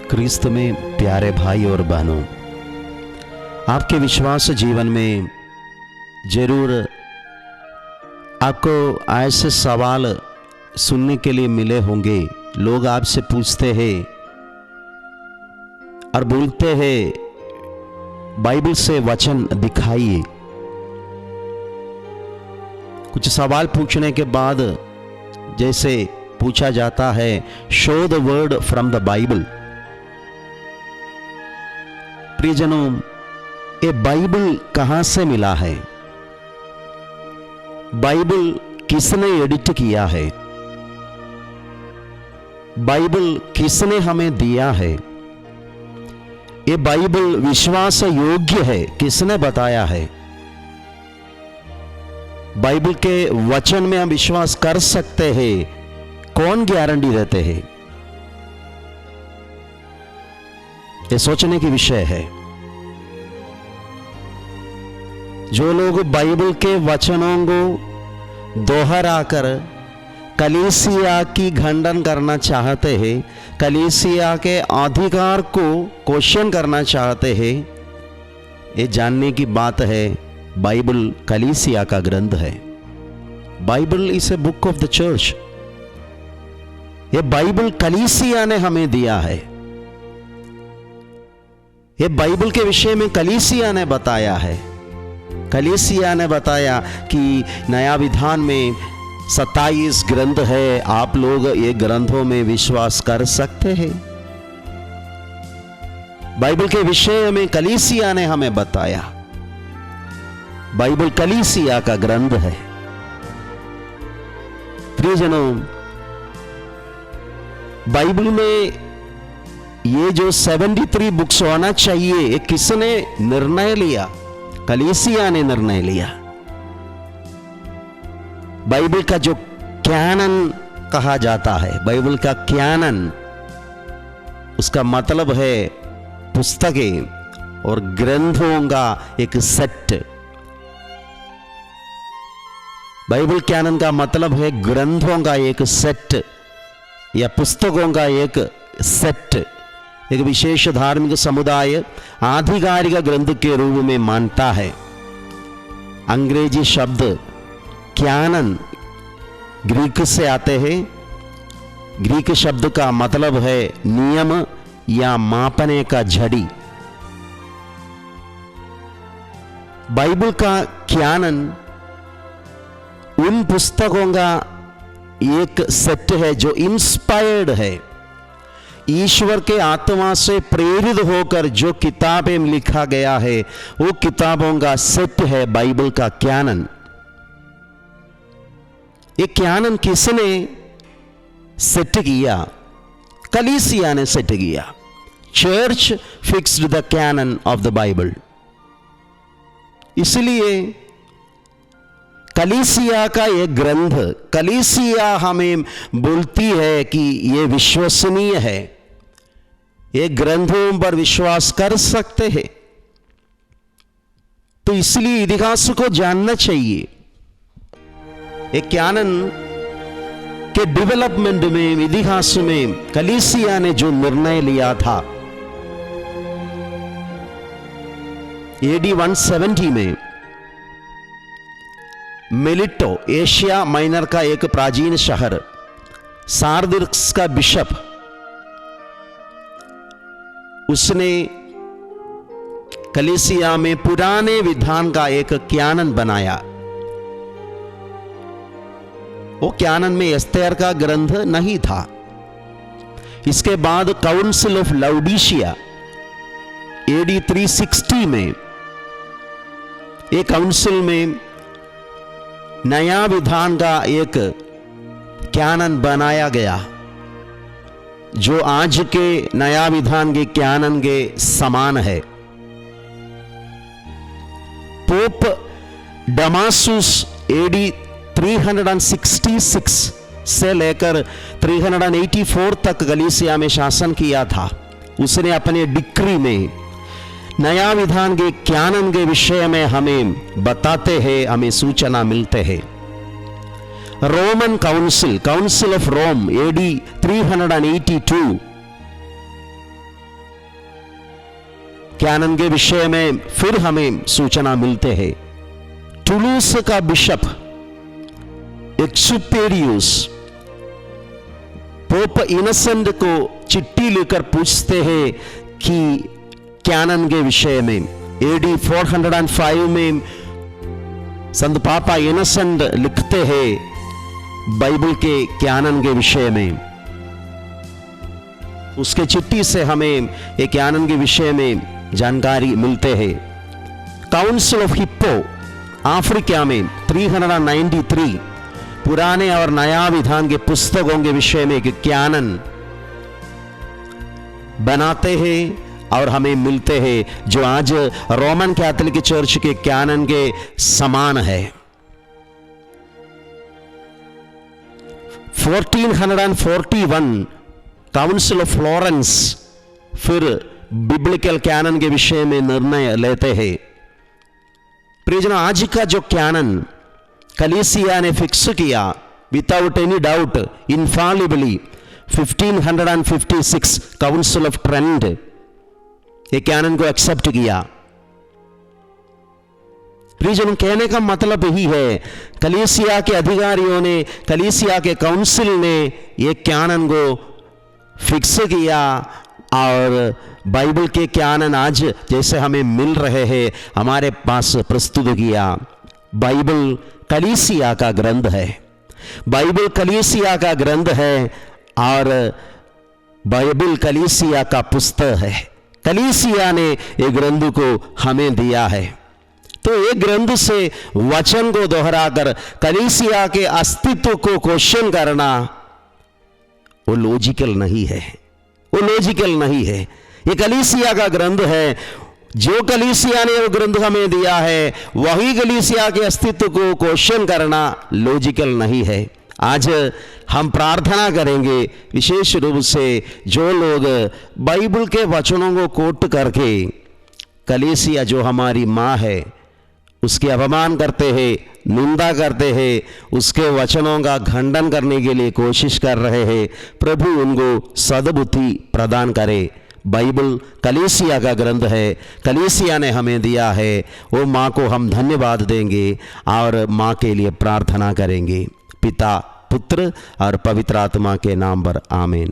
क्रिस्त में प्यारे भाई और बहनों, आपके विश्वास जीवन में जरूर आपको ऐसे सवाल सुनने के लिए मिले होंगे। लोग आपसे पूछते हैं और बोलते हैं बाइबल से वचन दिखाइए। कुछ सवाल पूछने के बाद जैसे पूछा जाता है show the word from the Bible. प्रियजनों, ये बाइबल कहां से मिला है? बाइबल किसने एडिट किया है? बाइबल किसने हमें दिया है? ये बाइबल विश्वास योग्य है, किसने बताया है? बाइबल के वचन में हम विश्वास कर सकते हैं, कौन गारंटी देते हैं? ये सोचने की विषय है। जो लोग बाइबल के वचनों को दोहराकर कलीसिया की खंडन करना चाहते हैं, कलीसिया के अधिकार को क्वेश्चन करना चाहते हैं, ये जानने की बात है बाइबल कलीसिया का ग्रंथ है। Bible is a book of the church. ये बाइबल कलीसिया ने हमें दिया है। ये बाइबल के विषय में कलीसिया ने बताया है। कलीसिया ने बताया कि नया विधान में 27 ग्रंथ है, आप लोग ये ग्रंथों में विश्वास कर सकते हैं। बाइबल के विषय में कलीसिया ने हमें बताया। बाइबल कलीसिया का ग्रंथ है। प्रियजनों, बाइबल में ये जो 73 बुक्स होना चाहिए, ये किसने निर्णय लिया? कलीसिया ने निर्णय लिया। बाइबल का जो कैनन कहा जाता है, बाइबल का कैनन, उसका मतलब है पुस्तकें और ग्रंथों का एक सेट। बाइबल कैनन का मतलब है ग्रंथों का एक सेट या पुस्तकों का एक सेट। एक विशेष धार्मिक समुदाय आधिकारिक ग्रंथ के रूप में मानता है। अंग्रेजी शब्द कैनन ग्रीक से आते हैं। ग्रीक शब्द का मतलब है नियम या मापने का झड़ी। बाइबल का कैनन उन पुस्तकों का एक सेट है जो इंस्पायर्ड है। ईश्वर के आत्मा से प्रेरित होकर जो किताबें लिखा गया है, वो किताबों का सेट है बाइबल का कैनन। ये कैनन किसने सेट किया? कलीसिया ने सेट किया। Church fixed the canon of the Bible. इसलिए कलीसिया का ये ग्रंथ, कलीसिया हमें बोलती है कि ये विश्वसनीय है, ये ग्रंथों पर विश्वास कर सकते हैं। तो इसलिए इतिहास को जानना चाहिए। एक कैनन के डेवलपमेंट में, इतिहास में कलीसिया ने जो निर्णय लिया था, AD 170 में मिलिटो, एशिया माइनर का एक प्राचीन शहर, सार्दिस का बिशप, उसने कलीसिया में पुराने विधान का एक कैनन बनाया। वो कैनन में एस्तेर का ग्रंथ नहीं था। इसके बाद काउंसिल ऑफ लाउडीशिया AD 360 में एक काउंसिल में नया विधान का एक कैनन बनाया गया, जो आज के नया विधान के कैनन के समान है। पोप डमासुस AD 366 से लेकर 384 तक कलीसिया में शासन किया था। उसने अपने डिक्री में नया विधान के कैनन के विषय में हमें बताते हैं, हमें सूचना मिलते हैं। Roman council, council of Rome AD 382 canon के विषय में फिर हमें सूचना मिलते हैं। टुलूस का बिशप एक्सुपेरियस पोप इनोसेंट को चिट्ठी लिखकर पूछते हैं कि कैनन के विषय में AD 405 में संत पापा इनोसेंट लिखते हैं बाइबल के कैनन के विषय में। उसके चिट्ठी से हमें एक कैनन के विषय में जानकारी मिलते हैं। काउंसिल ऑफ हिप्पो अफ्रीका में 393 पुराने और नया विधान के पुस्तकों के विषय में एक कैनन बनाते हैं और हमें मिलते हैं, जो आज रोमन कैथोलिक चर्च के कैनन के समान है। 1441 काउंसिल ऑफ फ्लोरेंस फिर बिब्लिकल कैनन के विषय में निर्णय लेते हैं। प्रियजनों, आज का जो कैनन कलीसिया ने फिक्स किया without any doubt infallibly 1556 council of Trent, ये कैनन को एक्सेप्ट किया। प्रियजनों, कहने का मतलब यही है, कलीसिया के अधिकारियों ने, कलीसिया के काउंसिल ने ये कैनन को फिक्स किया और बाइबल के कैनन आज जैसे हमें मिल रहे हैं हमारे पास प्रस्तुत किया। बाइबल कलीसिया का ग्रंथ है, बाइबल कलीसिया का ग्रंथ है और बाइबल कलीसिया का पुस्तक है। कलीसिया ने ये ग्रंथ को हमें दिया है। तो एक ग्रंथ से वचन को दोहराकर कलीसिया के अस्तित्व को क्वेश्चन करना वो लॉजिकल नहीं है, वो लॉजिकल नहीं है। ये कलीसिया का ग्रंथ है, जो कलीसिया ने वो ग्रंथ हमें दिया है वही कलीसिया के अस्तित्व को क्वेश्चन करना लॉजिकल नहीं है। आज हम प्रार्थना करेंगे विशेष रूप से जो लोग बाइबल के वचनों को कोट करके कलीसिया जो हमारी माँ है उसके अपमान करते हैं, निंदा करते हैं, उसके वचनों का खंडन करने के लिए कोशिश कर रहे हैं, प्रभु उनको सद्बुद्धि प्रदान करे। बाइबल कलीसिया का ग्रंथ है, कलीसिया ने हमें दिया है, वो माँ को हम धन्यवाद देंगे और माँ के लिए प्रार्थना करेंगे। पिता, पुत्र और पवित्र आत्मा के नाम पर आमीन।